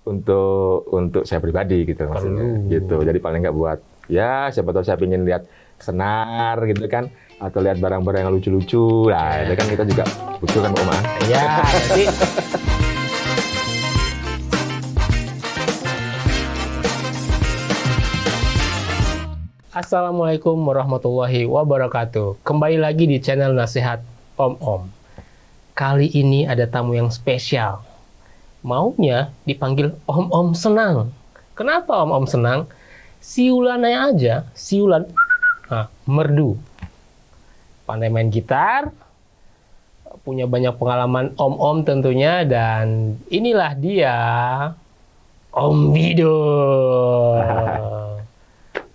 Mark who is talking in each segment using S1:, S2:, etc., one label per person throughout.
S1: untuk saya pribadi gitu maksudnya. Gitu. Jadi paling nggak buat ya siapa tahu saya ingin lihat senar gitu kan, atau lihat barang-barang yang lucu-lucu lah. Itu kan kita juga butuh kan Om.
S2: Ya, jadi Assalamualaikum warahmatullahi wabarakatuh. Kembali lagi di channel Nasihat Om. Kali ini ada tamu yang spesial. Maunya dipanggil Om Senang. Kenapa Om Senang? Siulannya aja, siulan merdu. Pandai main gitar, punya banyak pengalaman Om tentunya, dan inilah dia, Om Bido.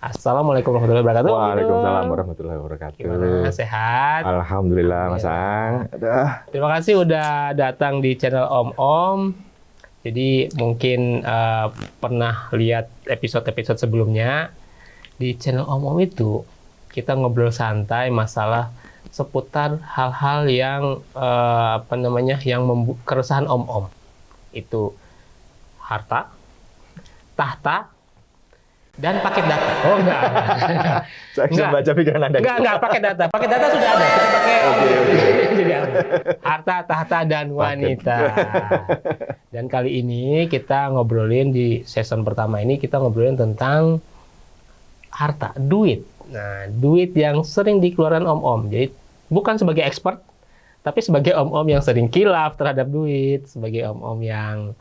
S2: Assalamualaikum warahmatullahi wabarakatuh.
S1: Waalaikumsalam warahmatullahi wabarakatuh.
S2: Gimana, sehat?
S1: Alhamdulillah, Mas Ang.
S2: Terima kasih udah datang di channel Om. Jadi mungkin pernah lihat episode-episode sebelumnya. Di channel Om itu kita ngobrol santai masalah seputar hal-hal yang yang keresahan Om. Itu harta, tahta, dan paket data. Oh enggak.
S1: Saya bisa baca pikiran Anda.
S2: Enggak, paket data. Paket data sudah ada. Kita pakai jadi apa? Harta, tahta, dan wanita. Dan kali ini kita ngobrolin di season pertama ini, kita ngobrolin tentang harta, duit. Nah, duit yang sering dikeluarkan Om. Jadi bukan sebagai expert, tapi sebagai Om yang sering kilaf terhadap duit, sebagai Om yang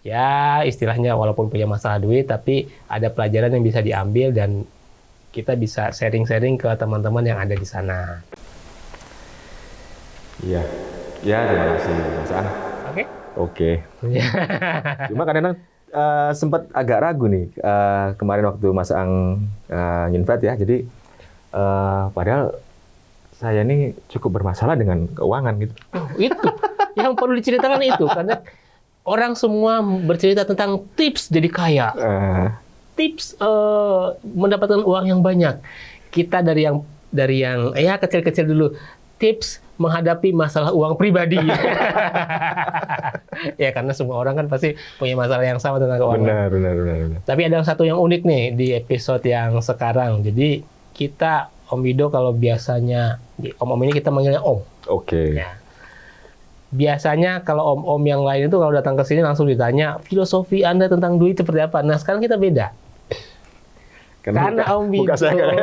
S2: ya istilahnya walaupun punya masalah duit, tapi ada pelajaran yang bisa diambil dan kita bisa sharing-sharing ke teman-teman yang ada di sana.
S1: Iya, terima kasih Mas Ang. Oke. Cuma kadang-kadang sempat agak ragu nih kemarin waktu Mas Ang invite ya. Jadi padahal saya ini cukup bermasalah dengan keuangan gitu.
S2: Itu yang perlu diceritakan itu, karena orang semua bercerita tentang tips jadi kaya, tips mendapatkan uang yang banyak. Kita dari yang ya kecil-kecil dulu, tips menghadapi masalah uang pribadi. Ya karena semua orang kan pasti punya masalah yang sama tentang keuangan.
S1: Benar.
S2: Tapi ada satu yang unik nih di episode yang sekarang. Jadi kita Om Bido kalau biasanya Om ini kita manggilnya Om.
S1: Oke.
S2: Ya. Biasanya kalau Om yang lain itu kalau datang ke sini langsung ditanya filosofi Anda tentang duit seperti apa. Nah sekarang kita beda. Karena Om Bido, karena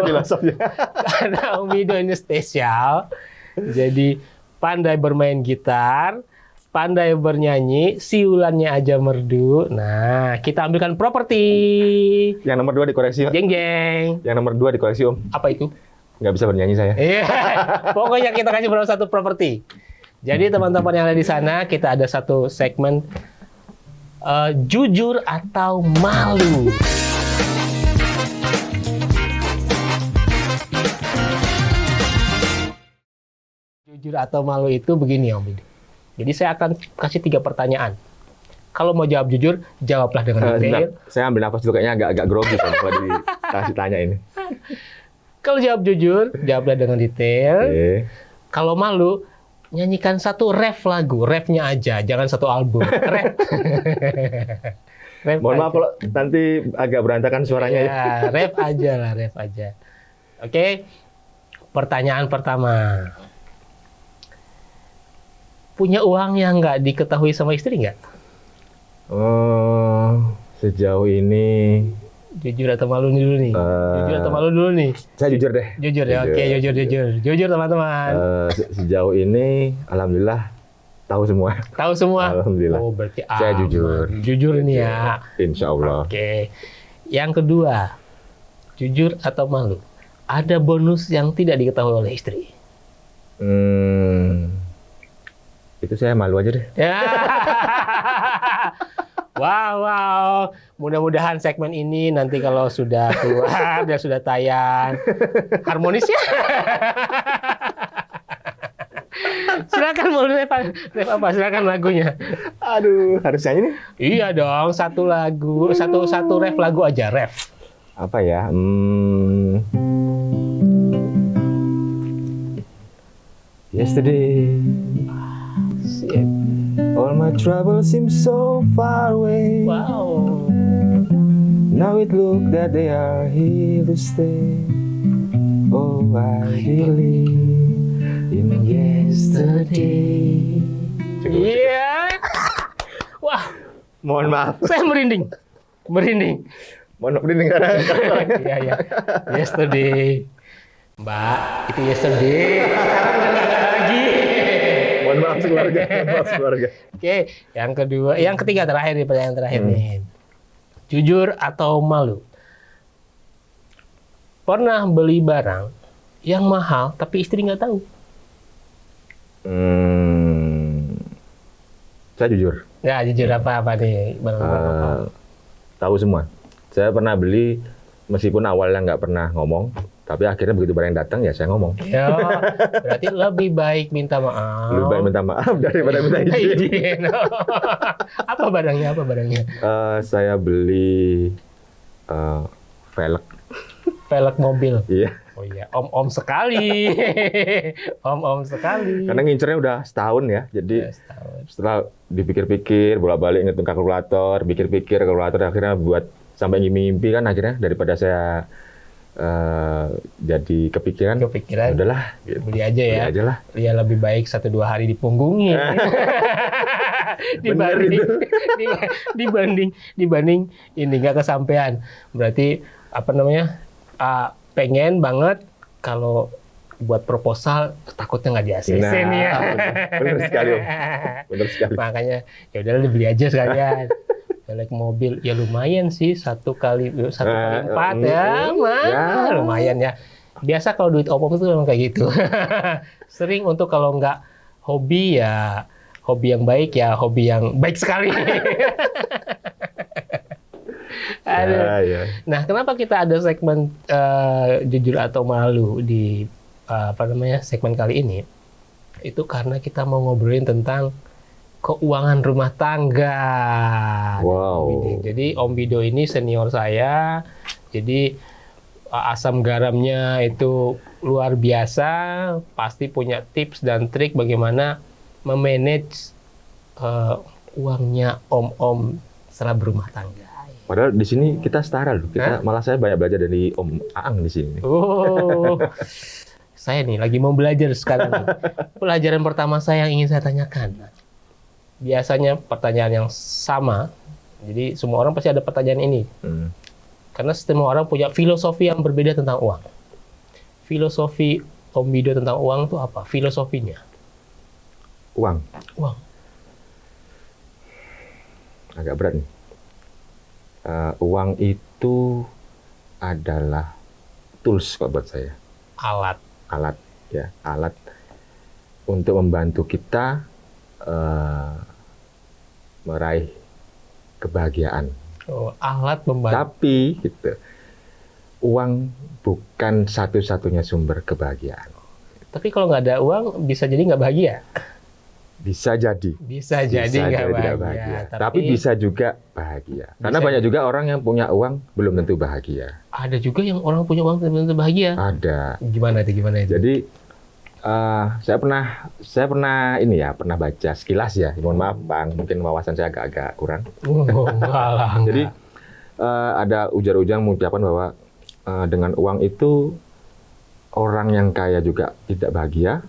S2: Om Bido ini spesial. Jadi pandai bermain gitar, pandai bernyanyi, siulannya aja merdu. Nah kita ambilkan properti.
S1: Yang nomor 2 dikoreksi.
S2: Jeng.
S1: Yang nomor 2 dikoreksi Om.
S2: Apa itu?
S1: Nggak bisa bernyanyi saya.
S2: Iya. Pokoknya kita kasih baru satu properti. Jadi teman-teman yang ada di sana, kita ada satu segmen jujur atau malu. Jujur atau malu itu begini Om Bido. Jadi saya akan kasih 3 pertanyaan. Kalau mau jawab jujur, jawablah dengan detail.
S1: Saya ambil nafas dulu, kayaknya agak grogi kalau dikasih tanya ini.
S2: Kalau jawab jujur, jawablah dengan detail.
S1: Okay.
S2: Kalau malu, nyanyikan satu ref lagu, refnya aja, jangan satu album. Ref.
S1: Mohon maaf kalau nanti agak berantakan suaranya ya.
S2: Ref aja. Oke. Pertanyaan pertama. Punya uang yang nggak diketahui sama istri nggak?
S1: Sejauh ini.
S2: Jujur atau malu dulu nih? Jujur atau malu dulu nih?
S1: Saya jujur deh.
S2: Jujur ya, oke, jujur. Jujur teman-teman.
S1: Sejauh ini, alhamdulillah tahu semua.
S2: Tahu semua?
S1: Alhamdulillah.
S2: Oh, berarti
S1: saya jujur.
S2: Jujur ini ya.
S1: Insya Allah.
S2: Oke. Yang kedua, jujur atau malu? Ada bonus yang tidak diketahui oleh istri?
S1: Itu saya malu aja deh.
S2: Wow. Mudah-mudahan segmen ini nanti kalau sudah keluar dan sudah tayang harmonis ya. Silakan mau ref apa? Silakan lagunya.
S1: Aduh, harus nyanyi nih?
S2: Iya dong, satu lagu, satu ref lagu aja, ref.
S1: Apa ya? Yesterday.
S2: Sip.
S1: All my troubles seem so far away.
S2: Wow.
S1: Now it look that they are here to stay. Oh, I believe in yesterday.
S2: Iya. Wah,
S1: Mohon maaf.
S2: saya merinding.
S1: Mohon maaf ini karena
S2: Iya, iya. Yesterday. Mbak, itu yesterday. Sekarang udah nggak ada lagi.
S1: mohon maaf keluarga.
S2: Oke, yang kedua, yang ketiga terakhir nih, pertanyaan terakhir nih. Jujur atau malu? Pernah beli barang yang mahal tapi istri nggak tahu?
S1: Saya jujur.
S2: Nggak jujur apa nih barang-barang apa?
S1: Tahu semua. Saya pernah beli meskipun awalnya nggak pernah ngomong, tapi akhirnya begitu barang datang ya saya ngomong.
S2: Ya, berarti lebih baik minta maaf.
S1: Lebih baik minta maaf daripada minta izin.
S2: Apa barangnya?
S1: Saya beli velg.
S2: Velg mobil.
S1: Iya.
S2: Oh iya, om sekali. Om sekali.
S1: Karena ngincernya udah setahun ya, jadi
S2: Setahun.
S1: setelah dipikir-pikir, bolak-balik ngitung kalkulator, pikir-pikir kalkulator, akhirnya buat sampai ngimpi-ngimpi kan akhirnya daripada saya jadi kepikiran, udahlah gitu.
S2: Beli aja ya.
S1: Beli aja lah.
S2: Ya lebih baik 1-2 hari dipunggungi. dibanding ini nggak kesampean. Berarti apa namanya? Pengen banget kalau buat proposal takutnya nggak di ACC nih ya.
S1: Bener sekali Om. Bener sekali.
S2: Makanya ya udahlah dibeli aja sekalian. Velg mobil ya lumayan sih 1 kali 4 ya, lumayan ya. Biasa kalau duit om itu memang kayak gitu. Sering untuk kalau nggak hobi ya hobi yang baik ya hobi yang baik sekali.
S1: Ya.
S2: Nah, kenapa kita ada segmen jujur atau malu di segmen kali ini? Itu karena kita mau ngobrolin tentang keuangan rumah tangga.
S1: Wow.
S2: Jadi Om Bido ini senior saya. Jadi asam garamnya itu luar biasa. Pasti punya tips dan trik bagaimana memanage uangnya om-om setelah berumah tangga.
S1: Padahal di sini kita setara loh. Malah saya banyak belajar dari Om Aang di sini.
S2: Oh. Saya nih lagi mau belajar sekarang nih. Pelajaran pertama saya yang ingin saya tanyakan. Biasanya pertanyaan yang sama. Jadi semua orang pasti ada pertanyaan ini. Karena semua orang punya filosofi yang berbeda tentang uang. Filosofi Om Bido tentang uang itu apa? Filosofinya?
S1: Uang. Agak berat nih. Uang itu adalah tools kalau buat saya. Alat untuk membantu kita meraih kebahagiaan.
S2: Alat membantu.
S1: Tapi gitu, uang bukan satu-satunya sumber kebahagiaan.
S2: Tapi kalau nggak ada uang bisa jadi nggak bahagia.
S1: Bisa jadi
S2: nggak bahagia.
S1: Tapi bisa juga bahagia. Karena banyak juga orang yang punya uang belum tentu bahagia.
S2: Ada juga yang orang punya uang belum tentu bahagia.
S1: Ada.
S2: Gimana itu?
S1: Jadi saya pernah baca sekilas ya. Mohon maaf Bang, mungkin wawasan saya agak kurang. Jadi ada ujar-ujar mengucapkan bahwa dengan uang itu orang yang kaya juga tidak bahagia,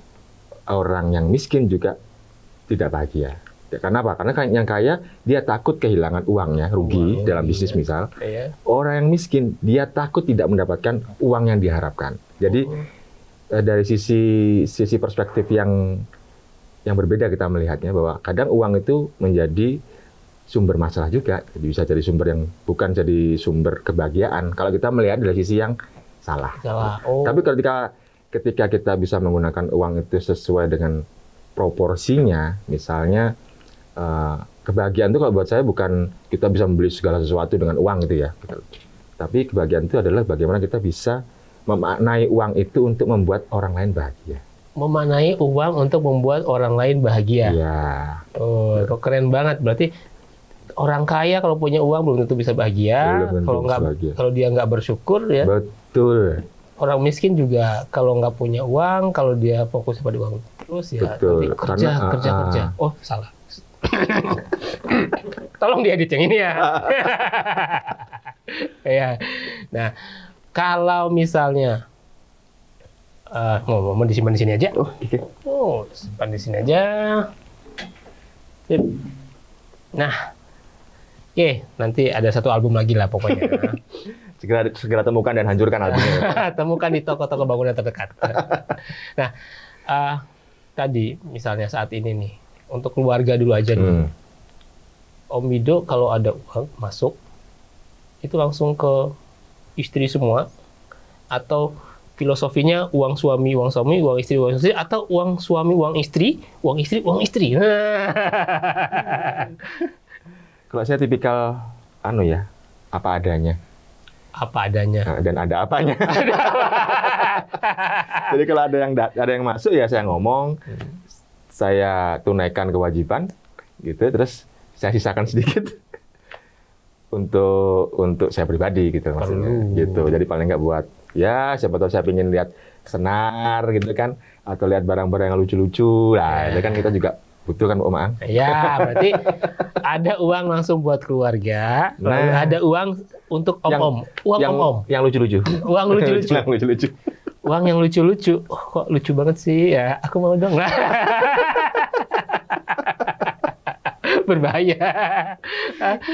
S1: orang yang miskin juga tidak bahagia. Ya, karena apa? Karena yang kaya dia takut kehilangan uangnya, rugi dalam bisnis misal. Orang yang miskin dia takut tidak mendapatkan uang yang diharapkan. Jadi dari sisi perspektif yang berbeda kita melihatnya bahwa kadang uang itu menjadi sumber masalah juga. Jadi bisa jadi sumber yang bukan jadi sumber kebahagiaan. Kalau kita melihat dari sisi yang salah. Tapi ketika kita bisa menggunakan uang itu sesuai dengan proporsinya, misalnya kebahagiaan itu kalau buat saya bukan kita bisa membeli segala sesuatu dengan uang gitu ya. Tapi kebahagiaan itu adalah bagaimana kita bisa memaknai uang itu untuk membuat orang lain bahagia.
S2: Memaknai uang untuk membuat orang lain bahagia.
S1: Iya.
S2: Oh, keren banget. Berarti orang kaya kalau punya uang belum tentu bisa bahagia. Kalau dia nggak bersyukur ya.
S1: Betul.
S2: Orang miskin juga kalau nggak punya uang, kalau dia fokus pada uang Terus ya
S1: Betul.
S2: nanti kerja. Oh, salah. Tolong diedit yang ini ya. Ya. Nah, kalau misalnya mau disimpan di sini aja.
S1: Oh, oke.
S2: Oh, simpan di sini aja. Sip. Nah, oke, nanti ada satu album lagi lah pokoknya.
S1: Segera temukan dan hancurkan albumnya.
S2: Temukan di toko-toko bangunan terdekat. Nah, tadi misalnya saat ini nih, untuk keluarga dulu aja nih. Om Wido kalau ada uang masuk, itu langsung ke istri semua, atau filosofinya uang suami, uang istri, atau uang suami, uang istri.
S1: Kalau saya tipikal apa adanya.
S2: Apa adanya.
S1: Dan ada apanya. Jadi kalau ada yang masuk ya saya ngomong, saya tunaikan kewajiban, gitu. Terus saya sisakan sedikit untuk saya pribadi, gitu maksudnya. Gitu. Jadi paling nggak buat ya siapa tahu saya ingin lihat senar gitu kan, atau lihat barang-barang yang lucu-lucu lah. Itu kan kita juga butuh kan Om Ang.
S2: Ya, berarti ada uang langsung buat keluarga, lalu ada uang untuk om-om. Uang om-om.
S1: Yang lucu-lucu.
S2: Uang lucu-lucu.
S1: Yang lucu-lucu.
S2: Uang yang lucu-lucu. Oh, kok lucu banget sih ya. Aku mau dong. Berbahaya.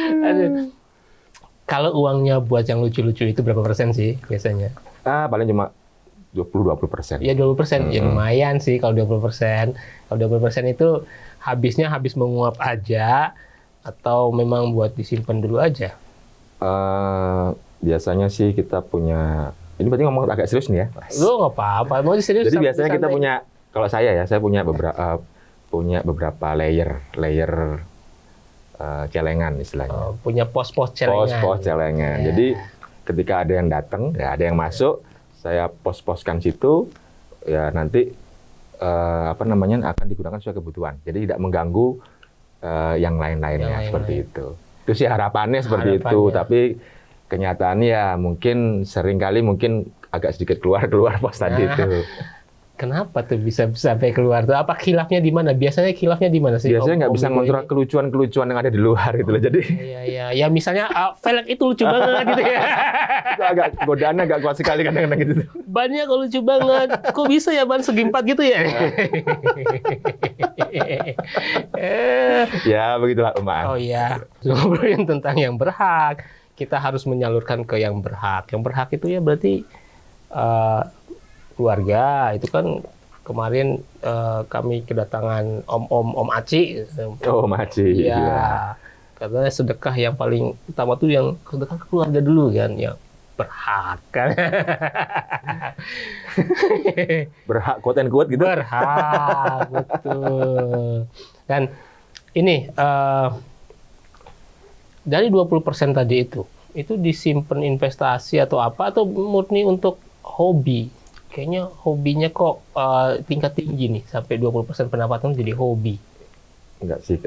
S2: Aduh. Kalau uangnya buat yang lucu-lucu itu berapa persen sih biasanya?
S1: Paling cuma 20%.
S2: Ya 20%. Ya lumayan sih kalau 20%. Kalau 20% itu habis menguap aja atau memang buat disimpan dulu aja?
S1: Biasanya sih kita punya, ini berarti ngomong agak serius nih ya.
S2: Lu nggak apa-apa, mau serius.
S1: Jadi biasanya kita punya, kalau saya punya beberapa layer celengan istilahnya.
S2: Punya pos-pos celengan.
S1: Pos-pos celengan. Yeah. Jadi ketika ada yang datang, ya ada yang masuk, saya pos-poskan situ, ya nanti akan digunakan sesuai kebutuhan. Jadi tidak mengganggu yang lain-lainnya seperti itu. Itu sih harapannya seperti itu. Tapi kenyataannya ya mungkin seringkali agak sedikit keluar pos tadi itu.
S2: Kenapa tuh bisa sampai keluar tuh? Apa khilafnya di mana? Biasanya khilafnya di mana sih?
S1: Biasanya nggak bisa ngontrol kelucuan yang ada di luar gitu loh. Jadi
S2: ya misalnya velg itu lucu banget gitu ya.
S1: Itu agak godaannya agak kuat sekali kadang-kadang gitu.
S2: Bannya kok lucu banget. Kok bisa ya ban segi 4 gitu ya?
S1: Ya begitulah Om Ang.
S2: Oh iya, ngobrolin tentang yang berhak. Kita harus menyalurkan ke yang berhak. Yang berhak itu ya berarti keluarga. Itu kan kemarin kami kedatangan Om Aci.
S1: Oh, Om Aci.
S2: Iya. Katanya sedekah yang paling utama tuh yang sedekah ke keluarga dulu kan, yang berhak kan.
S1: Berhak quote and quote gitu.
S2: Berhak, betul. Dan ini dari 20% tadi itu disimpan investasi atau apa, atau murni untuk hobi? Kayaknya hobinya kok tingkat tinggi nih, sampai 20% pendapatan jadi hobi.
S1: Enggak sih,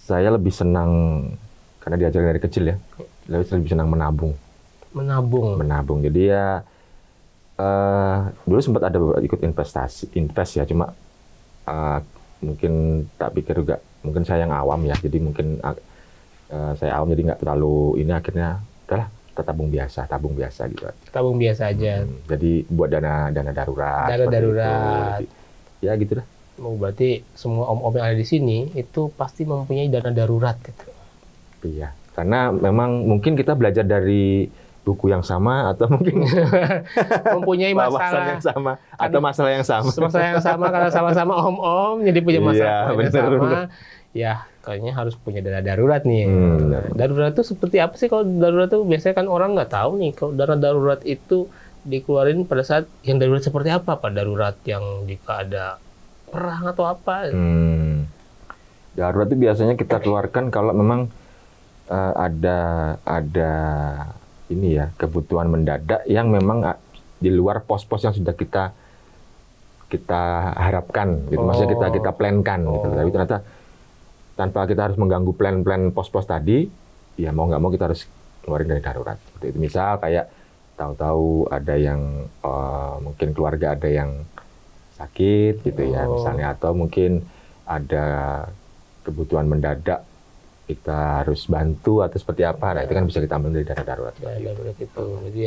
S1: saya lebih senang, karena diajarin dari kecil ya, lebih senang menabung. Menabung. Jadi ya, dulu sempat ada ikut invest ya, cuma mungkin tak pikir juga, mungkin saya yang awam ya, jadi mungkin saya awam jadi nggak terlalu ini, akhirnya udahlah, tabung biasa gitu.
S2: Tabung biasa aja.
S1: Jadi buat dana darurat.
S2: Dana darurat.
S1: Ya gitu dah.
S2: Oh, berarti semua om-om yang ada di sini itu pasti mempunyai dana darurat gitu.
S1: Iya, karena memang mungkin kita belajar dari buku yang sama, atau mungkin
S2: mempunyai masalah
S1: yang sama, atau masalah yang sama.
S2: Masalah yang sama karena sama-sama om-om jadi punya masalah yang sama. Ya, kayaknya harus punya dana darurat nih. Darurat itu seperti apa sih? Kalau darurat itu biasanya kan orang nggak tahu nih. Kalau dana darurat itu dikeluarin pada saat yang darurat seperti apa? Pak, darurat yang jika ada perang atau apa?
S1: Darurat itu biasanya kita keluarkan kalau memang ada ini ya, kebutuhan mendadak yang memang di luar pos-pos yang sudah kita harapkan gitu. Maksudnya kita plankan gitu. Tapi ternyata tanpa kita harus mengganggu plan-plan pos-pos tadi, ya mau nggak mau kita harus keluarin dari darurat. Seperti itu. Misal kayak tahu-tahu ada yang mungkin keluarga ada yang sakit gitu ya misalnya, atau mungkin ada kebutuhan mendadak kita harus bantu atau seperti apa, nah itu kan bisa kita ambil dari dana darurat.
S2: Ya, darurat itu. Jadi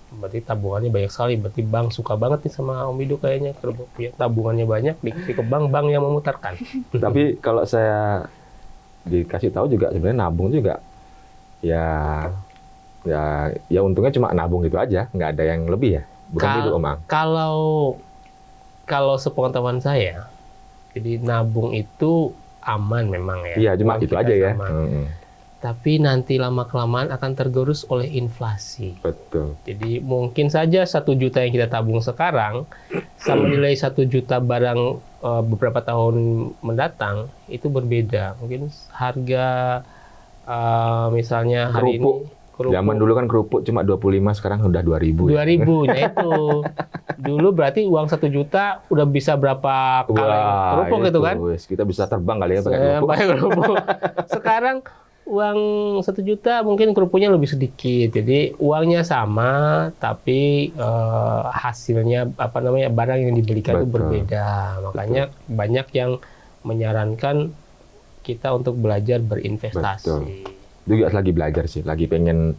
S2: berarti tabungannya banyak sekali. Berarti bank suka banget nih sama Om Wido kayaknya. Kalau punya tabungannya banyak, dikasih ke bank yang memutarkan.
S1: Tapi kalau saya dikasih tahu juga sebenarnya nabung juga ya untungnya cuma nabung itu aja, nggak ada yang lebih ya. Bukan gitu, Om Ang?
S2: Kalau sepengetahuan saya, jadi nabung itu aman memang ya.
S1: Iya, cuma itu aja ya.
S2: Tapi nanti lama-kelamaan akan tergerus oleh inflasi.
S1: Betul.
S2: Jadi mungkin saja 1 juta yang kita tabung sekarang, sama nilai 1 juta barang beberapa tahun mendatang, itu berbeda. Mungkin harga misalnya hari
S1: kerupuk.
S2: ini... Kerupuk.
S1: Zaman dulu kan kerupuk cuma 25, sekarang udah 2.000.
S2: 2.000-nya itu. Dulu berarti uang 1 juta udah bisa berapa kali kerupuk gitu kan?
S1: Kita bisa terbang kali ya pakai
S2: kerupuk. Sekarang uang 1 juta mungkin kerupuknya lebih sedikit. Jadi uangnya sama, tapi hasilnya barang yang dibelikan itu berbeda. Makanya banyak yang menyarankan kita untuk belajar berinvestasi.
S1: Betul. Juga lagi belajar sih, lagi pengen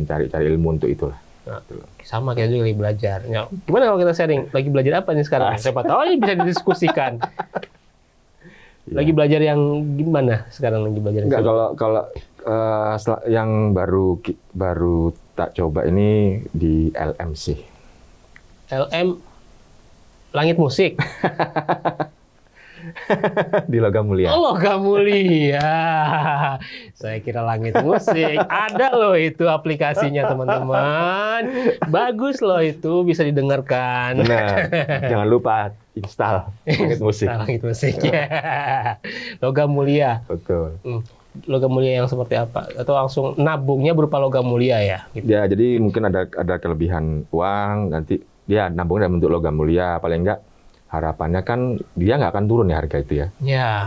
S1: cari ilmu untuk itulah.
S2: Nah, sama kita juga lagi belajar. Ya, gimana kalau kita sharing? Lagi belajar apa nih sekarang? Siapa tahu ini bisa didiskusikan. Lagi belajar yang gimana sekarang lagi belajar?
S1: Enggak, kalau yang baru tak coba ini di LM sih.
S2: LM Langit Musik.
S1: Di Logam Mulia.
S2: Oh, Logam Mulia. Saya kira Langit Musik. Ada loh itu aplikasinya, teman-teman. Bagus loh itu, bisa didengarkan.
S1: Benar. Jangan lupa install Langit Musik.
S2: Langit Musik. Ya. Logam Mulia.
S1: Betul.
S2: Logam mulia yang seperti apa? Atau langsung nabungnya berupa logam mulia ya?
S1: Gitu. Ya, jadi mungkin ada kelebihan uang, nanti dia nabungnya dalam bentuk logam mulia. Paling enggak harapannya kan dia nggak akan turun ya harga itu ya.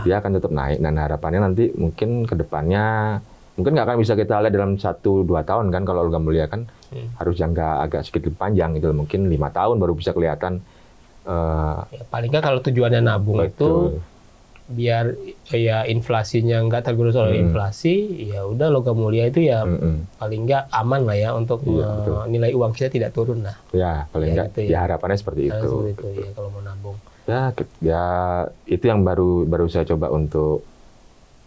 S1: Dia akan tetap naik, dan harapannya nanti mungkin ke depannya mungkin nggak akan bisa kita lihat dalam 1-2 tahun kan, kalau logam mulia kan harus jangka agak sedikit lebih panjang gitu, mungkin 5 tahun baru bisa kelihatan.
S2: Ya, paling nggak kalau tujuannya nabung itu biar ya inflasinya nggak tergerus oleh inflasi, ya udah logam mulia itu ya paling nggak aman lah ya untuk nilai uang kita tidak turun lah.
S1: Ya paling nggak gitu ya harapannya seperti itu.
S2: Seperti itu ya kalau mau nabung.
S1: Ya itu yang baru saya coba untuk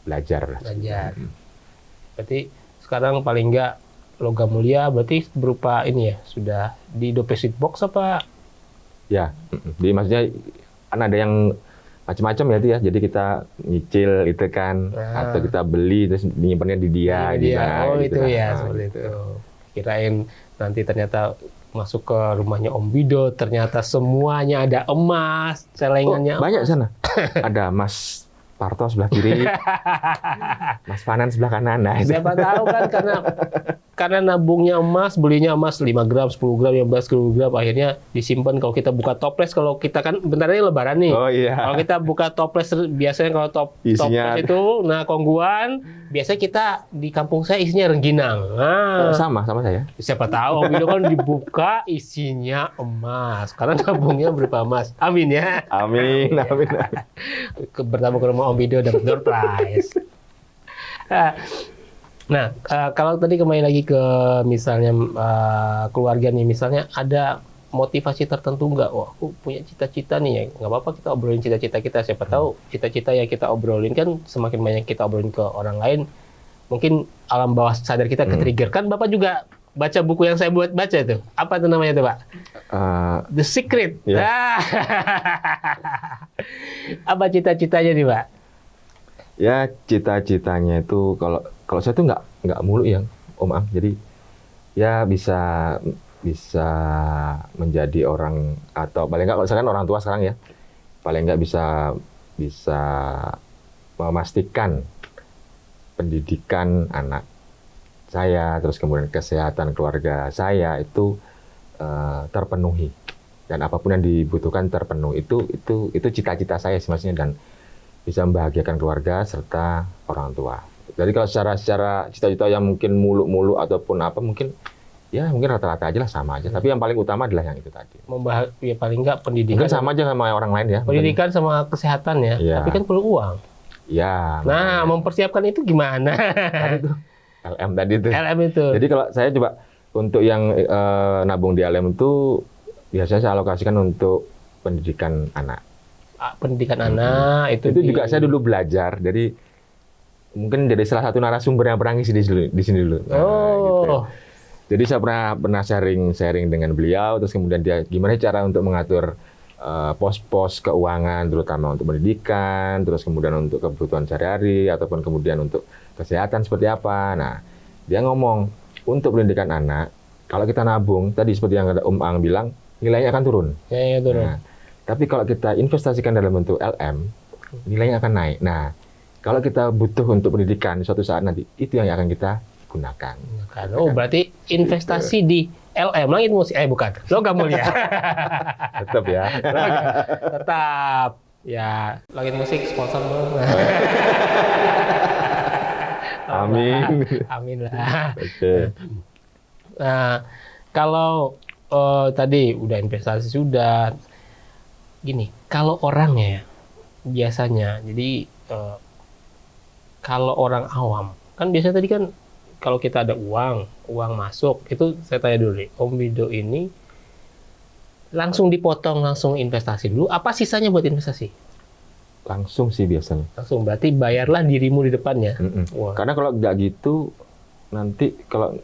S1: belajar.
S2: Berarti sekarang paling nggak logam mulia berarti berupa ini ya, sudah di deposit box apa? Ya,
S1: jadi maksudnya kan ada yang macam-macam ya itu ya, jadi kita nyicil itu kan, atau kita beli terus nyimpannya di dia.
S2: Oh
S1: gitu
S2: itu
S1: kan.
S2: ya, seperti itu. Kirain nanti ternyata masuk ke rumahnya Om Wido, ternyata semuanya ada emas, celengannya
S1: banyak sana. Ada Mas Parto sebelah kiri, Mas Fanan sebelah kanan. Nah,
S2: siapa tahu kan karena nabungnya emas, belinya emas 5 gram, 10 gram, 15 gram, akhirnya disimpan. Kalau kita buka toples, kalau kita kan bentar ini lebaran nih.
S1: Oh iya.
S2: Kalau kita buka toples, biasanya kalau toples itu, kongguan, biasanya kita di kampung saya isinya rengginang.
S1: Sama saya.
S2: Siapa tahu Om Wido kan dibuka isinya emas, karena nabungnya berupa emas. Amin ya.
S1: Amin.
S2: Bertamu ke rumah Om Wido dapat door prize. Nah, kalau tadi kembali lagi ke misalnya keluarga nih, misalnya ada motivasi tertentu nggak? Wah, aku punya cita-cita nih ya, nggak apa-apa kita obrolin cita-cita kita. Siapa tahu cita-cita yang kita obrolin kan semakin banyak kita obrolin ke orang lain, mungkin alam bawah sadar kita ke-trigger. Kan Bapak juga baca buku yang saya buat baca itu. Apa itu namanya itu, Pak? The Secret. Yeah. Apa cita-citanya nih, Pak?
S1: Ya, cita-citanya itu kalau saya tuh nggak mulu ya, Om Ang. Jadi ya bisa menjadi orang, atau paling nggak kalau misalkan orang tua sekarang ya, paling nggak bisa memastikan pendidikan anak saya, terus kemudian kesehatan keluarga saya itu terpenuhi, dan apapun yang dibutuhkan terpenuhi. Itu cita-cita saya sih maksudnya, dan bisa membahagiakan keluarga serta orang tua. Jadi kalau secara cita-cita yang mungkin mulu-mulu ataupun apa, mungkin Ya mungkin rata-rata aja lah, sama aja. Tapi yang paling utama adalah yang itu tadi.
S2: Ya paling nggak pendidikan.
S1: Mungkin sama aja sama orang lain ya.
S2: Pendidikan sama kesehatan ya.
S1: Iya.
S2: Tapi kan perlu uang.
S1: Ya.
S2: Nah, mempersiapkan itu gimana?
S1: Kan itu LM tadi itu.
S2: LM itu.
S1: Jadi kalau saya coba untuk yang nabung di LM itu biasanya saya alokasikan untuk pendidikan anak.
S2: Pendidikan anak itu
S1: juga saya dulu belajar. Jadi mungkin jadi salah satu narasumber yang pernah ngisi di sini dulu. Nah, gitu. Jadi saya pernah sharing dengan beliau, terus kemudian dia gimana cara untuk mengatur pos-pos keuangan, terutama untuk pendidikan, terus kemudian untuk kebutuhan sehari-hari, ataupun kemudian untuk kesehatan seperti apa. Nah, dia ngomong, untuk pendidikan anak, kalau kita nabung, tadi seperti yang Om Ang bilang, nilainya akan turun.
S2: Ya, turun.
S1: Nah, tapi kalau kita investasikan dalam bentuk LM, nilainya akan naik. Nah, kalau kita butuh untuk pendidikan suatu saat nanti, itu yang akan kita gunakan.
S2: Oh, berarti investasi di LM, langit musik, bukan, logam mulia.
S1: Tetap ya.
S2: Tetap. Ya, langit musik sponsor dong.
S1: Amin.
S2: Amin lah.
S1: Oke.
S2: Nah, kalau tadi udah investasi sudah, gini, kalau orangnya biasanya, jadi kalau orang awam, kan biasanya tadi kan kalau kita ada uang masuk, itu saya tanya dulu nih, Om Wido ini langsung dipotong, langsung investasi dulu, apa sisanya buat investasi?
S1: Langsung sih biasanya.
S2: Langsung, berarti bayarlah dirimu di depannya.
S1: Wow. Karena kalau nggak gitu, nanti kalau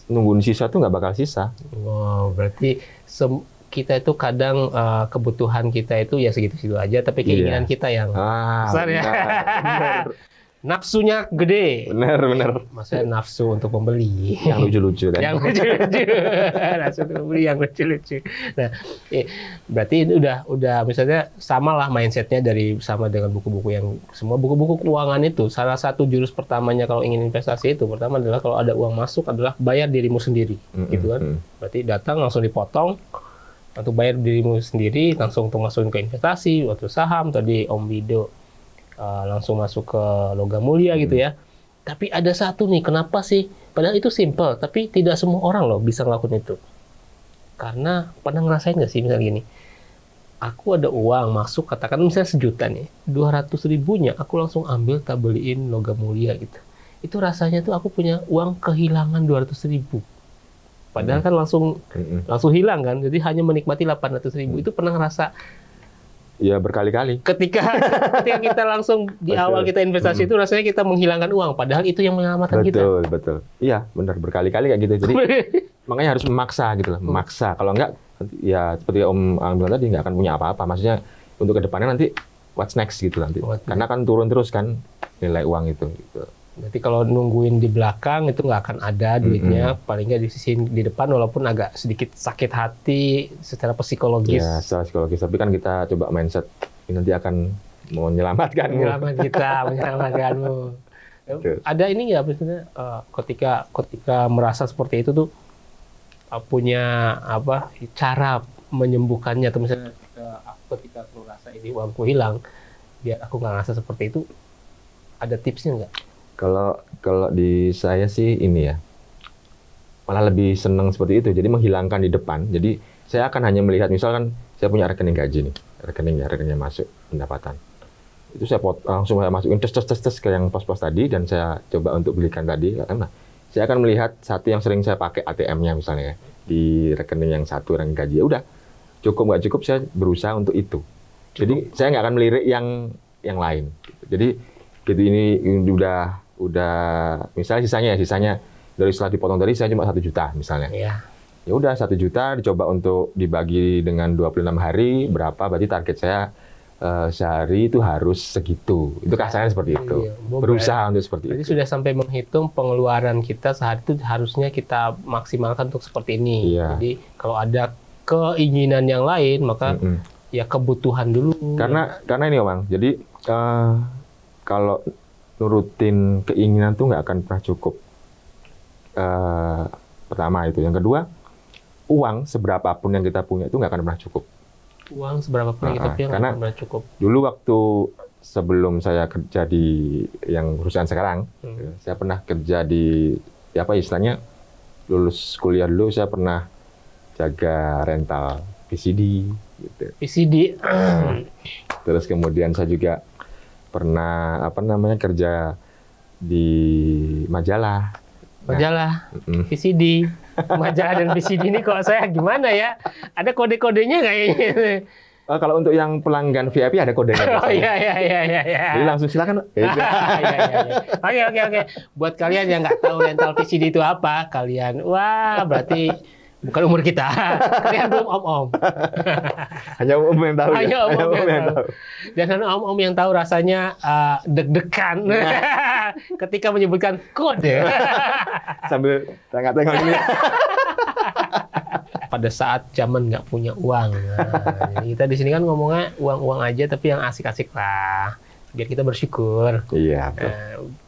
S1: nungguin sisa tuh nggak bakal sisa.
S2: Wow, berarti kita itu kadang kebutuhan kita itu ya segitu-segitu aja, tapi keinginan kita yang besar ya. Benar. Nafsunya gede.
S1: Benar.
S2: Maksudnya nafsu untuk membeli.
S1: Yang lucu-lucu.
S2: Yang lucu-lucu. Nafsu untuk membeli yang lucu-lucu. Nah, berarti ini udah misalnya sama lah mindsetnya sama dengan buku-buku yang semua buku-buku keuangan itu. Salah satu jurus pertamanya kalau ingin investasi itu, pertama adalah kalau ada uang masuk adalah bayar dirimu sendiri, gitu kan? Berarti datang langsung dipotong untuk bayar dirimu sendiri, langsung untuk masukin ke investasi, waktu saham tadi Om Wido. Langsung masuk ke logam mulia gitu ya. Tapi ada satu nih, kenapa sih? Padahal itu simple, tapi tidak semua orang loh bisa ngelakuin itu. Karena pernah ngerasain nggak sih misalnya gini, aku ada uang masuk, katakan misalnya 1 juta nih, 200.000-nya aku langsung ambil tak beliin logam mulia gitu. Itu rasanya tuh aku punya uang kehilangan 200.000. Padahal kan langsung hilang kan, jadi hanya menikmati 800.000. Itu pernah ngerasa?
S1: Ya berkali-kali.
S2: Ketika kita langsung di awal kita investasi itu rasanya kita menghilangkan uang, padahal itu yang menyelamatkan kita.
S1: Betul. Iya, benar, berkali-kali kayak gitu. Jadi makanya harus memaksa gitu loh, memaksa. Kalau enggak, ya seperti Om Ang bilang tadi, nggak akan punya apa-apa. Maksudnya untuk kedepannya nanti what's next gitu nanti. Karena kan turun terus kan nilai uang itu. Gitu.
S2: Berarti kalau nungguin di belakang itu nggak akan ada duitnya, paling nggak disisihin di depan walaupun agak sedikit sakit hati secara psikologis.
S1: Ya, secara psikologis. Tapi kan kita coba mindset ini nanti akan menyelamatkanmu.
S2: Menyelamatkanmu. Ada ini nggak maksudnya ketika merasa seperti itu tuh punya cara menyembuhkannya, atau misalnya ketika aku rasa ini uangku hilang, biar aku nggak ngerasa seperti itu, ada tipsnya nggak?
S1: Kalau di saya sih ini ya, malah lebih senang seperti itu. Jadi menghilangkan di depan. Jadi saya akan hanya melihat, misalkan saya punya rekening gaji nih, rekeningnya masuk pendapatan. Itu saya langsung saya masukin tes ke yang pos-pos tadi, dan saya coba untuk belikan tadi. Nah, saya akan melihat satu yang sering saya pakai ATM-nya misalnya ya, di rekening yang satu rekening gaji. Ya udah, cukup nggak cukup saya berusaha untuk itu. Jadi saya nggak akan melirik yang lain. Jadi gitu, ini udah misalnya sisanya dari setelah dipotong tadi saya cuma 1 juta misalnya.
S2: Iya.
S1: Ya udah 1 juta dicoba untuk dibagi dengan 26 hari, berapa berarti target saya sehari itu harus segitu. Itu kasarnya seperti itu. Iya, berusaha untuk seperti
S2: itu. Jadi sudah sampai menghitung pengeluaran kita sehari itu harusnya kita maksimalkan untuk seperti ini.
S1: Iya.
S2: Jadi kalau ada keinginan yang lain maka ya kebutuhan dulu.
S1: Karena ini Bang. Jadi kalau nurutin keinginan tuh nggak akan pernah cukup. Pertama itu. Yang kedua, uang seberapapun yang kita punya itu nggak akan pernah cukup.
S2: Uang seberapapun yang kita punya nggak akan pernah cukup.
S1: Dulu waktu sebelum saya kerja di yang perusahaan sekarang, saya pernah kerja di apa istilahnya lulus kuliah dulu saya pernah jaga rental VCD gitu.
S2: VCD.
S1: Terus kemudian saya juga pernah kerja di majalah.
S2: VCD. Majalah dan VCD ini kok saya gimana ya? Ada kode-kodenya kayaknya.
S1: Kalau untuk yang pelanggan VIP ada kodenya.
S2: Oh iya.
S1: Jadi langsung silakan.
S2: Iya. Oke. Buat kalian yang nggak tahu rental VCD itu apa, kalian berarti bukan umur kita. Kalian belum om-om.
S1: Hanya om yang tahu.
S2: Hanya om yang tahu. Dan hanya om-om yang tahu rasanya deg-degan ketika menyebutkan kode.
S1: Sambil tengok-tengok ini.
S2: Pada saat zaman nggak punya uang. Nah, kita di sini kan ngomongnya uang-uang aja, tapi yang asik-asik lah. Biar kita bersyukur.
S1: Iya.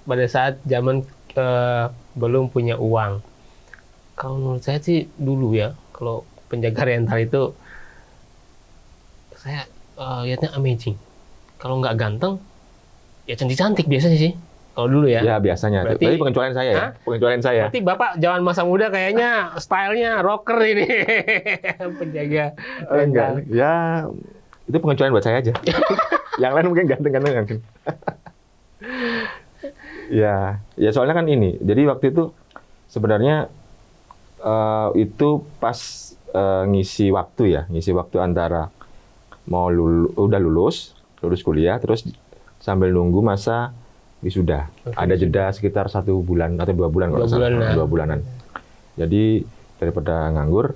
S2: Pada saat zaman belum punya uang. Kalau menurut saya sih dulu ya, kalau penjaga rental itu saya lihatnya amazing. Kalau nggak ganteng, ya cantik-cantik biasanya sih. Kalau dulu ya.
S1: Ya biasanya.
S2: Berarti
S1: pengecualian saya ya. Pengecualian saya.
S2: Berarti Bapak zaman masa muda kayaknya stylenya rocker ini. Penjaga rental.
S1: Enggak. Ya itu pengecualian buat saya aja. Yang lain mungkin ganteng-ganteng. Ya soalnya kan ini. Jadi waktu itu sebenarnya itu pas ngisi waktu antara mau udah lulus kuliah, terus sambil nunggu masa wisuda. Ada jeda sekitar 1 bulan atau 2 bulan kalau salah. 2 bulanan. Jadi daripada nganggur,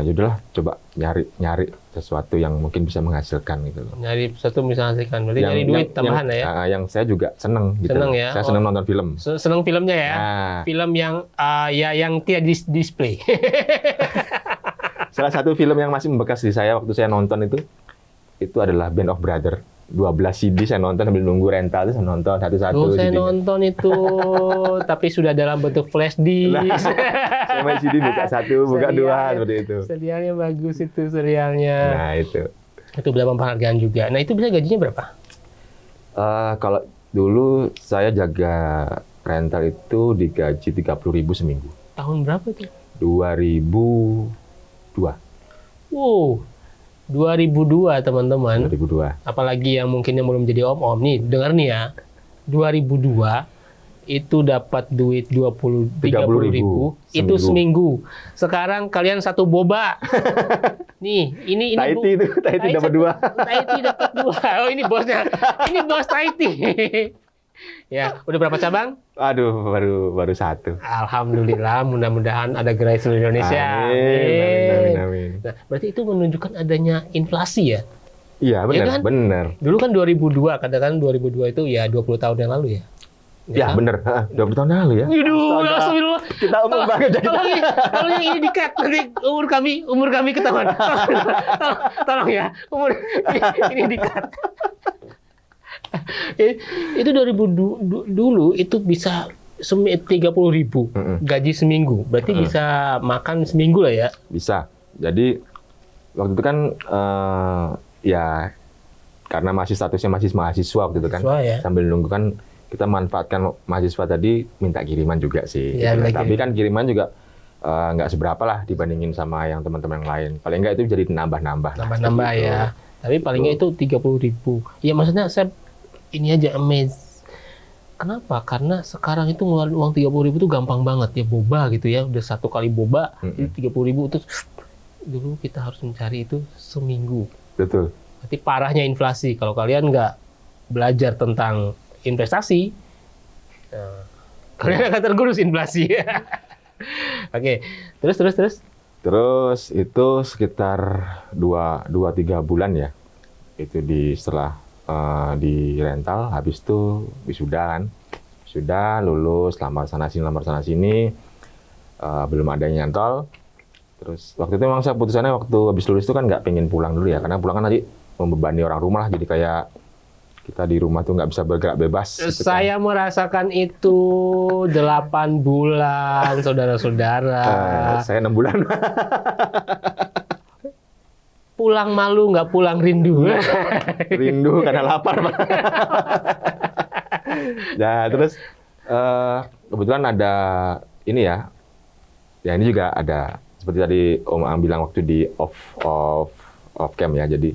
S1: ya udahlah coba nyari sesuatu yang mungkin bisa menghasilkan gitu loh.
S2: Nyari sesuatu bisa menghasilkan. Berarti nyari duit tambahan ya.
S1: Yang saya juga seneng gitu.
S2: Seneng ya.
S1: Saya seneng nonton film.
S2: Seneng filmnya ya. Film yang yang tidak display.
S1: Salah satu film yang masih membekas di saya waktu saya nonton itu adalah Band of Brothers. 12 CD saya nonton sambil nunggu rental, saya nonton satu-satu.
S2: Saya nonton itu, tapi sudah dalam bentuk flash disk.
S1: Saya main CD buka 1, buka 2 seperti itu.
S2: Serialnya bagus itu serialnya.
S1: Nah itu.
S2: Itu berapa penghargaan juga. Nah itu bisa gajinya berapa?
S1: Kalau dulu saya jaga rental itu digaji 30.000 seminggu.
S2: Tahun berapa itu?
S1: 2002.
S2: Wow. 2002 teman-teman.
S1: 2002.
S2: Apalagi yang mungkin yang belum jadi om-om nih, dengar nih ya. 2002 itu dapat duit 30 ribu itu seminggu. Sekarang kalian satu boba. Nih, ini
S1: Taiti dapat 2.
S2: Taiti dapat 2. Oh, ini bosnya. Ini bos Taiti. Ya, udah berapa cabang?
S1: Aduh, baru 1.
S2: Alhamdulillah, mudah-mudahan ada gerai seluruh Indonesia.
S1: Amin.
S2: Nah, berarti itu menunjukkan adanya inflasi ya?
S1: Iya, benar,
S2: ya kan?
S1: benar.
S2: Dulu kan 2002, katakan 2002 itu ya 20 tahun yang lalu ya?
S1: Ya, benar. 20 tahun yang lalu ya.
S2: Astagfirullah.
S1: Kita umum banget.
S2: Tolong yang ini di-cut. Nanti umur kami ketahuan. Tolong ya, umur ini di-cut. Itu 2000 dulu itu bisa 30.000 gaji seminggu. Berarti bisa makan seminggu lah ya?
S1: Bisa. Jadi waktu itu kan ya karena masih statusnya masih mahasiswa waktu itu kan.
S2: Ya?
S1: Sambil nunggu kan kita manfaatkan mahasiswa tadi minta kiriman juga sih.
S2: Ya,
S1: gitu. Tapi kan kiriman juga nggak seberapa lah dibandingin sama yang teman-teman yang lain. Paling nggak itu jadi nambah-nambah.
S2: Nambah-nambah ya. Tapi paling nggak itu 30.000. Ya maksudnya saya ini aja amazed. Kenapa? Karena sekarang itu ngeluarin uang 30.000 itu gampang banget ya, boba gitu ya. Udah 1 kali boba, jadi 30.000 itu dulu kita harus mencari itu seminggu.
S1: Betul.
S2: Berarti parahnya inflasi. Kalau kalian nggak belajar tentang investasi, kalian akan tergerus inflasi. Oke, terus.
S1: Terus itu sekitar 2-3 bulan ya. Itu setelah di rental, habis itu wisuda kan. Wisuda, lulus, lamar sana sini, belum ada yang nyantol. Terus waktu itu memang saya putusannya waktu habis lulus itu kan nggak pengen pulang dulu ya, karena pulang kan nanti membebani orang rumah lah, jadi kayak kita di rumah tuh nggak bisa bergerak bebas. Gitu
S2: saya kan merasakan itu 8 bulan, saudara-saudara.
S1: Saya 6 bulan.
S2: Pulang malu, nggak pulang rindu.
S1: Rindu karena lapar, Pak. Nah, terus kebetulan ada ini ya, Ya ini juga ada seperti tadi Om Ang bilang waktu di off cam ya. Jadi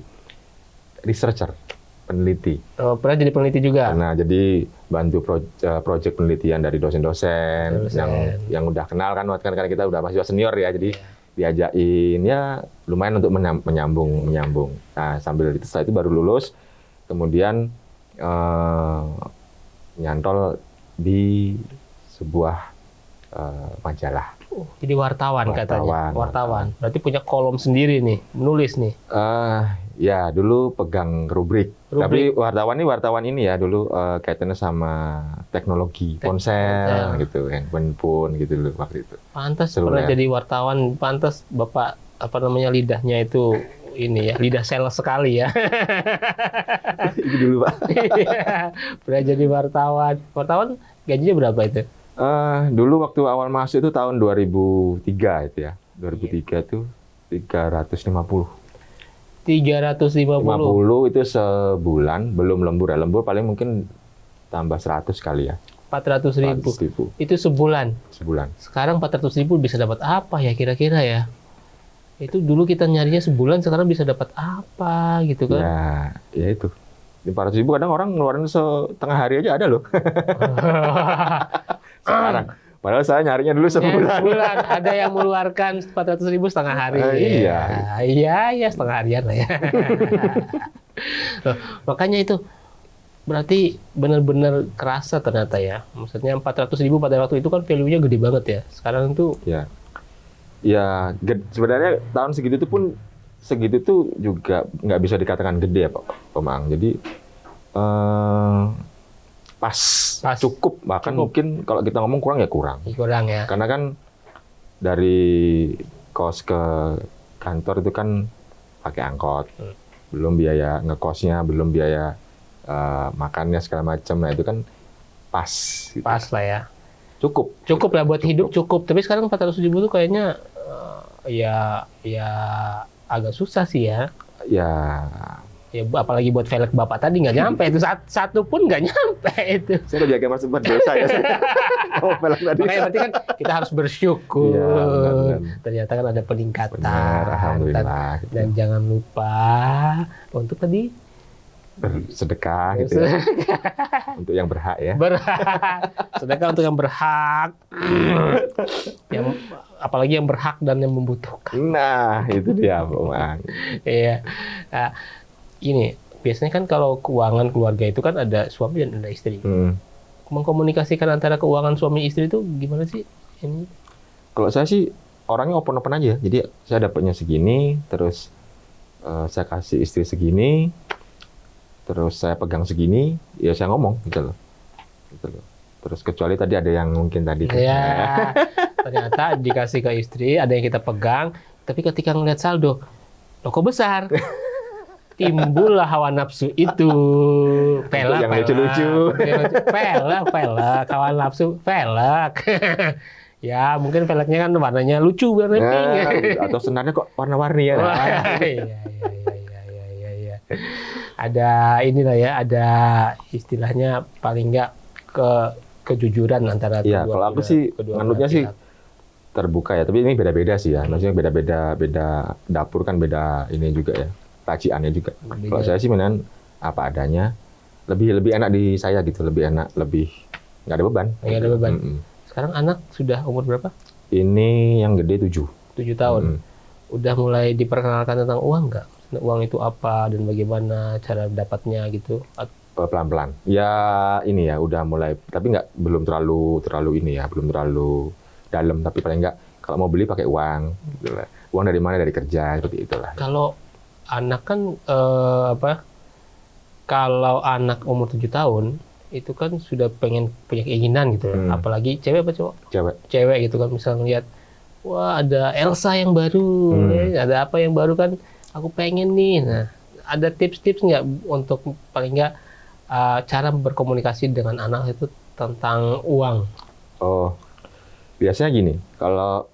S1: researcher, peneliti.
S2: Oh, pernah jadi peneliti juga?
S1: Nah, jadi bantu proyek penelitian dari dosen-dosen yang udah kenal kan, karena kita udah mahasiswa senior ya, jadi diajakin ya lumayan untuk menyambung. Nah, setelah itu baru lulus, kemudian nyantol di sebuah majalah.
S2: Jadi wartawan katanya. Wartawan. Berarti punya kolom sendiri nih, menulis nih.
S1: Ya, dulu pegang rubrik. Tapi wartawan ini ya dulu kaitannya sama teknologi, ponsel gitu, handphone pun gitu dulu waktu itu.
S2: Pantas pernah jadi wartawan, pantas Bapak lidahnya itu ini ya, lidah sales sekali ya.
S1: Itu dulu, Pak.
S2: Pernah jadi wartawan. Wartawan gajinya berapa itu?
S1: Dulu waktu awal masuk itu tahun 2003 itu ya. 2003 itu 350.
S2: 350
S1: itu sebulan, belum lembur ya. Lembur paling mungkin tambah 100 kali ya.
S2: 400.000. Itu sebulan. Sekarang 400.000 bisa dapat apa ya kira-kira ya? Itu dulu kita nyarinya sebulan, sekarang bisa dapat apa gitu kan?
S1: Ya itu. 400.000 kadang orang ngeluarin setengah hari aja ada loh. Sekarang. Padahal saya nyarinya dulu sebulan.
S2: Ada yang mengeluarkan 400.000 setengah hari. Iya, setengah harian lah ya. Loh, makanya itu berarti benar-benar kerasa ternyata ya. Maksudnya 400.000 pada waktu itu kan value-nya gede banget ya. Sekarang tuh
S1: ya sebenarnya tahun segitu tuh juga nggak bisa dikatakan gede ya Pak Mang. Jadi pas. Cukup, bahkan mungkin kalau kita ngomong kurang ya kurang ya. Karena kan dari kos ke kantor itu kan pakai angkot, belum biaya ngekosnya, belum biaya makannya segala macam. Nah itu kan pas gitu.
S2: Pas lah ya, cukup lah buat hidup cukup. Tapi sekarang 400.000 tuh kayaknya ya agak susah sih ya. Ya apalagi buat velg Bapak tadi nggak nyampe itu, satu pun nggak nyampe itu.
S1: Saya udah jaga Mas buat dosa ya.
S2: Makanya berarti kan kita harus bersyukur.
S1: Ya,
S2: ternyata kan ada peningkatan.
S1: Benar, alhamdulillah.
S2: Dan jangan lupa untuk tadi
S1: bersedekah gitu ya. Untuk yang berhak ya.
S2: Sedekah untuk yang berhak. Apalagi yang berhak dan yang membutuhkan.
S1: Nah, itu dia, Bang.
S2: Iya. Nah, ini biasanya kan kalau keuangan keluarga itu kan ada suami dan ada istri. Mengkomunikasikan antara keuangan suami istri itu gimana sih? Ini?
S1: Kalau saya sih orangnya open aja. Jadi saya dapatnya segini, terus saya kasih istri segini, terus saya pegang segini, ya saya ngomong gitu loh. Terus kecuali tadi ada yang mungkin tadi.
S2: Ya, ternyata dikasih ke istri, ada yang kita pegang, tapi ketika ngeliat saldo, loh kok besar? Timbullah hawa nafsu itu. Pelak,
S1: yang lucu-lucu.
S2: Pelak, hawa nafsu, pelak. Ya, mungkin peleknya kan warnanya lucu, warna pink.
S1: Atau senarnya kok warna-warni ya.
S2: Iya. Ada inilah ya, ada istilahnya paling nggak kejujuran antara
S1: kedua. Kalau aku sih menurutnya sih terbuka ya, tapi ini beda-beda sih ya. Maksudnya beda dapur kan beda ini juga ya. Tajiannya juga. Kalau saya sih mendingan apa adanya, lebih enak di saya gitu, lebih enak, lebih nggak ada beban.
S2: Nggak ada beban. Sekarang anak sudah umur berapa?
S1: Ini yang gede 7
S2: tahun. Udah mulai diperkenalkan tentang uang nggak? Uang itu apa dan bagaimana cara dapatnya gitu?
S1: Pelan-pelan. Ya ini ya udah mulai, tapi belum terlalu ini ya, belum terlalu dalam. Tapi paling nggak kalau mau beli pakai uang. Gitu lah. Uang dari mana? Dari kerja seperti itulah.
S2: Kalau anak kan kalau anak umur 7 tahun itu kan sudah pengen punya keinginan gitu ya. Apalagi cewek apa cowok? Cewek gitu kan, misalnya lihat wah ada Elsa yang baru, ada apa yang baru kan aku pengen nih. Nah, ada tips-tips nggak untuk paling nggak cara berkomunikasi dengan anak itu tentang uang?
S1: Oh, biasanya gini, kalau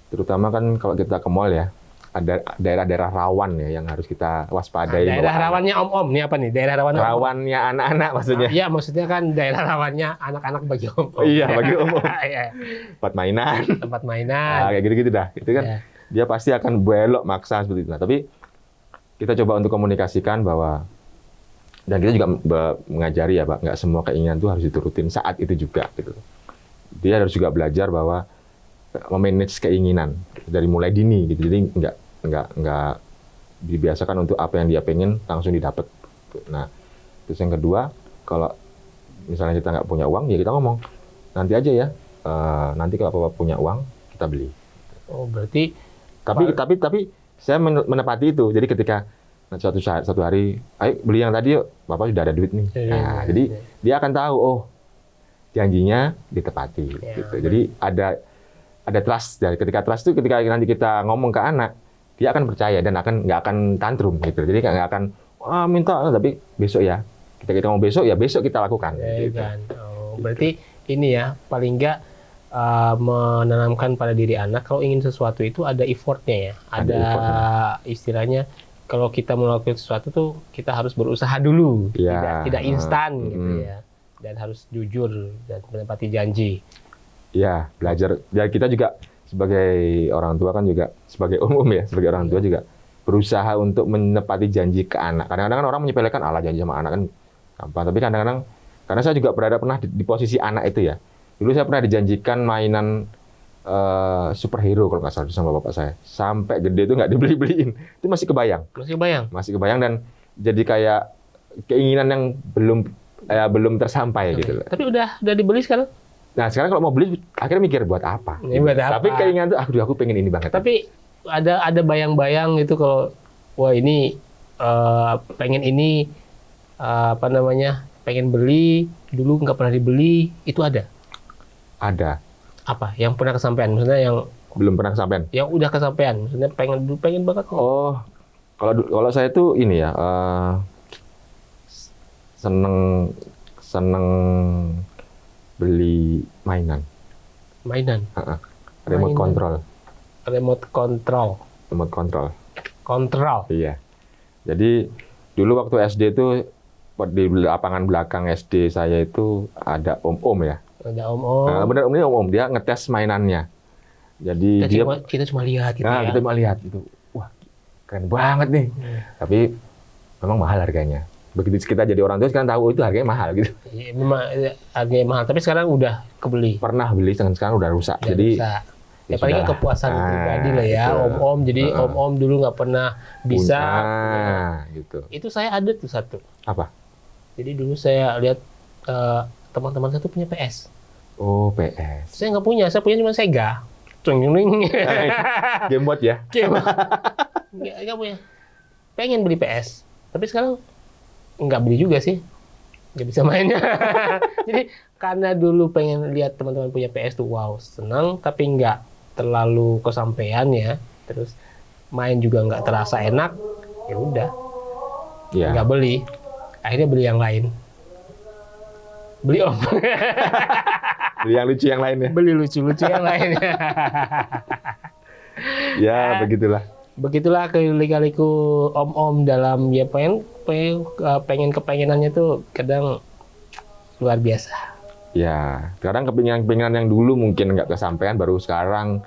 S1: terutama kan kalau kita ke mall ya, ada daerah-daerah rawan ya yang harus kita waspadai.
S2: Daerah rawannya om-om nih apa nih? Daerah rawannya om-om.
S1: Rawannya anak-anak maksudnya.
S2: Iya, maksudnya kan daerah rawannya anak-anak bagi om-om.
S1: Iya, bagi om-om.
S2: Iya.
S1: Tempat mainan.
S2: Tempat mainan.
S1: Nah, kayak gitu-gitu dah. Itu kan dia pasti akan belok maksa seperti itu. Nah, tapi kita coba untuk komunikasikan bahwa, dan kita juga mengajari ya Pak, nggak semua keinginan itu harus diturutin saat itu juga gitu. Dia harus juga belajar bahwa memanage keinginan dari mulai dini gitu. Jadi nggak dibiasakan untuk apa yang dia pengen langsung didapat. Nah, terus yang kedua, kalau misalnya kita nggak punya uang, ya kita ngomong nanti aja ya. Nanti kalau Bapak punya uang, kita beli.
S2: Oh, berarti
S1: tapi saya menepati itu. Jadi ketika suatu hari, ayo beli yang tadi yuk, Bapak sudah ada duit nih. Nah, jadi dia akan tahu, oh janjinya ditepati. Gitu. Jadi ada trust. Dari ketika trust itu, ketika nanti kita ngomong ke anak, dia akan percaya dan nggak akan tantrum gitu. Jadi nggak akan minta, tapi besok ya. Kita ngomong besok ya, besok kita lakukan. Gitu.
S2: Kan. Oh, berarti ini ya paling nggak menanamkan pada diri anak kalau ingin sesuatu itu ada effortnya ya. Ada istilahnya kalau kita melakukan sesuatu tuh kita harus berusaha dulu, tidak instan gitu ya. Dan harus jujur dan menepati janji.
S1: Ya, belajar. Ya, kita juga sebagai orang tua kan juga, sebagai umum ya, sebagai orang tua juga berusaha untuk menepati janji ke anak. Kadang-kadang kan orang menyepelekan, ala janji sama anak kan gampang. Tapi kadang-kadang, karena saya juga pernah di posisi anak itu ya. Dulu saya pernah dijanjikan mainan superhero kalau nggak salah sama bapak saya. Sampai gede itu nggak dibeli-beliin. Itu masih kebayang. Masih kebayang dan jadi kayak keinginan yang belum tersampai gitu.
S2: Tapi udah dibeli sekarang?
S1: Nah sekarang kalau mau beli akhirnya mikir buat apa? Tapi keinginan tuh aku pengen ini banget.
S2: Tapi ada bayang-bayang gitu kalau wah ini pengen ini pengen beli dulu nggak pernah dibeli, itu ada?
S1: Ada.
S2: Apa? Yang pernah kesampaian? Maksudnya yang
S1: belum pernah kesampaian? Yang
S2: udah kesampaian. Maksudnya pengen banget.
S1: Oh, kalau saya tuh ini ya seneng beli mainan. Remote control. Iya. Jadi dulu waktu SD itu di lapangan belakang SD saya itu ada om-om ya.
S2: Ada om-om.
S1: Nah, benar ini om-om, dia ngetes mainannya. Jadi
S2: kita cuma lihat gitu ya.
S1: Kita cuma lihat itu. Wah, keren banget nih. Tapi memang mahal harganya. Begitu kita jadi orang tua sekarang tahu itu harganya mahal gitu.
S2: Iya, memang harganya mahal, tapi sekarang udah kebeli.
S1: Pernah beli, sekarang udah rusak. Jadi
S2: ya paling kepuasan pribadi lah ya, om-om. Jadi om-om dulu nggak pernah bisa.
S1: Gitu.
S2: Itu saya ada tuh satu.
S1: Apa?
S2: Jadi dulu saya lihat teman-teman saya tuh punya PS.
S1: Oh, PS.
S2: Saya nggak punya, saya punya cuma Sega.
S1: Game Boy ya?
S2: Nggak punya. Pengen beli PS, tapi sekarang nggak beli juga sih. Nggak bisa mainnya. Jadi karena dulu pengen lihat teman-teman punya PS tuh, wow, senang, tapi nggak terlalu kesampaian ya. Terus main juga nggak terasa enak, ya udah, nggak beli. Akhirnya beli yang lain. Beli om.
S1: Beli yang lucu yang lain ya?
S2: Beli lucu-lucu yang lain.
S1: Ya, begitulah.
S2: Begitulah kali-kaliku om-om dalam ya pengen kepengenannya tuh kadang luar biasa.
S1: Ya, kadang kepinginan yang dulu mungkin nggak kesampaian, baru sekarang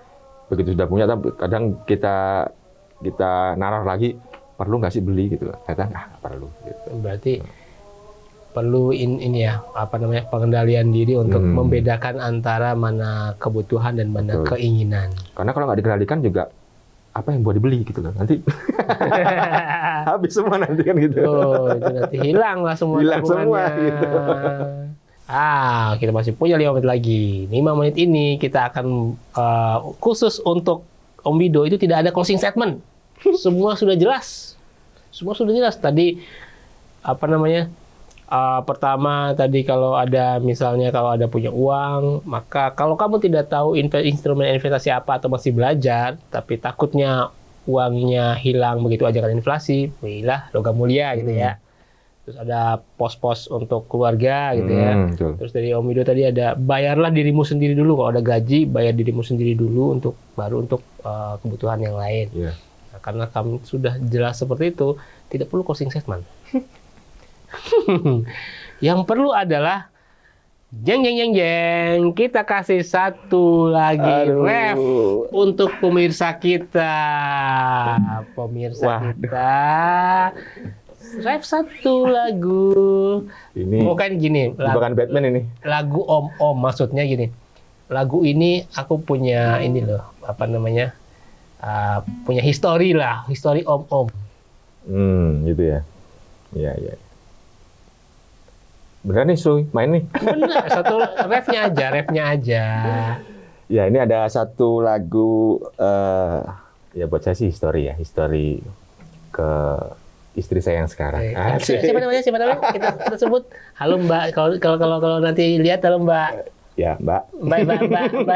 S1: begitu sudah punya, kadang kita naruh lagi, perlu nggak sih beli gitu? Ternyata nggak perlu. Gitu.
S2: Berarti perlu ini ya pengendalian diri untuk membedakan antara mana kebutuhan dan mana keinginan.
S1: Karena kalau nggak dikendalikan juga apa yang buat dibeli gitu kan nanti habis semua nanti kan gitu.
S2: Oh, itu nanti hilang lah semua.
S1: Hilang semua gitu.
S2: Kita masih punya 5 menit lagi. 5 menit ini kita akan khusus untuk Om Wido itu tidak ada closing statement. Semua sudah jelas. Tadi pertama tadi kalau ada punya uang, maka kalau kamu tidak tahu instrumen investasi apa atau masih belajar, tapi takutnya uangnya hilang begitu aja kan inflasi, belilah logam mulia gitu ya. Terus ada pos-pos untuk keluarga gitu ya. Terus dari Om Wido tadi ada bayarlah dirimu sendiri dulu, kalau ada gaji bayar dirimu sendiri dulu baru untuk kebutuhan yang lain.
S1: Yeah.
S2: Nah, karena kamu sudah jelas seperti itu, tidak perlu closing statement. Yang perlu adalah jeng jeng jeng jeng, kita kasih satu lagi ref untuk pemirsa kita. Kita ref satu lagu.
S1: Ini
S2: bukan gini,
S1: bukan Batman ini.
S2: Lagu Om maksudnya gini. Lagu ini aku punya ini loh, apa namanya? Punya histori Om.
S1: Gitu ya. Iya. Beneran nih, Suy, main nih.
S2: Bener, satu refnya aja.
S1: Ya, ini ada satu lagu, ya buat saya sih histori ke istri saya yang sekarang.
S2: Siapa namanya? Kita sebut. Halo Mbak. Kalau nanti lihat, halo Mbak.
S1: Ya, Mbak.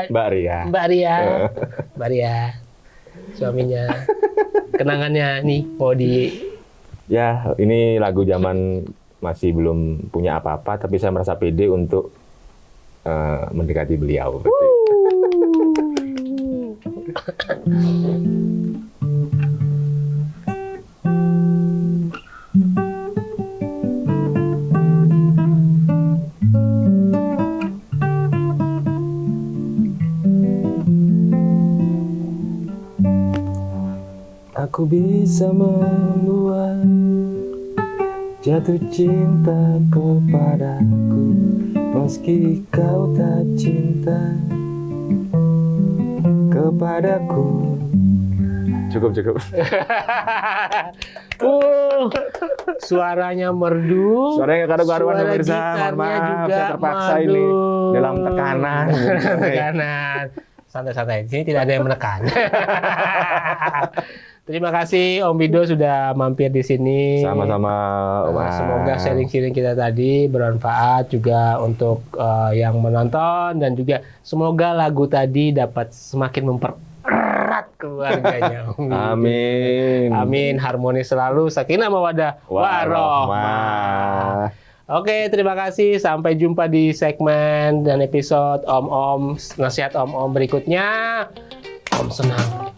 S1: Mbak Ria.
S2: Mbak Ria. Suaminya. Kenangannya nih mau di.
S1: Ya, ini lagu zaman masih belum punya apa-apa, tapi saya merasa pede untuk mendekati beliau. Aku bisa membuat jatuh cinta kepadaku, meski kau tak cinta kepadaku. Cukup.
S2: Suaranya merdu.
S1: Suaranya karu-karuan pemirsa. Mohon maaf, saya terpaksa ini dalam tekanan.
S2: Santai-santai. Di sini tidak ada yang menekan. Terima kasih Om Bido sudah mampir di sini.
S1: Sama-sama.
S2: Semoga sharing-sharing kita tadi bermanfaat juga untuk yang menonton, dan juga semoga lagu tadi dapat semakin mempererat keluarganya. Amin. Harmonis selalu, sakinah mawaddah warahmah. Oke, terima kasih. Sampai jumpa di segmen dan episode Om nasihat Om berikutnya. Om senang.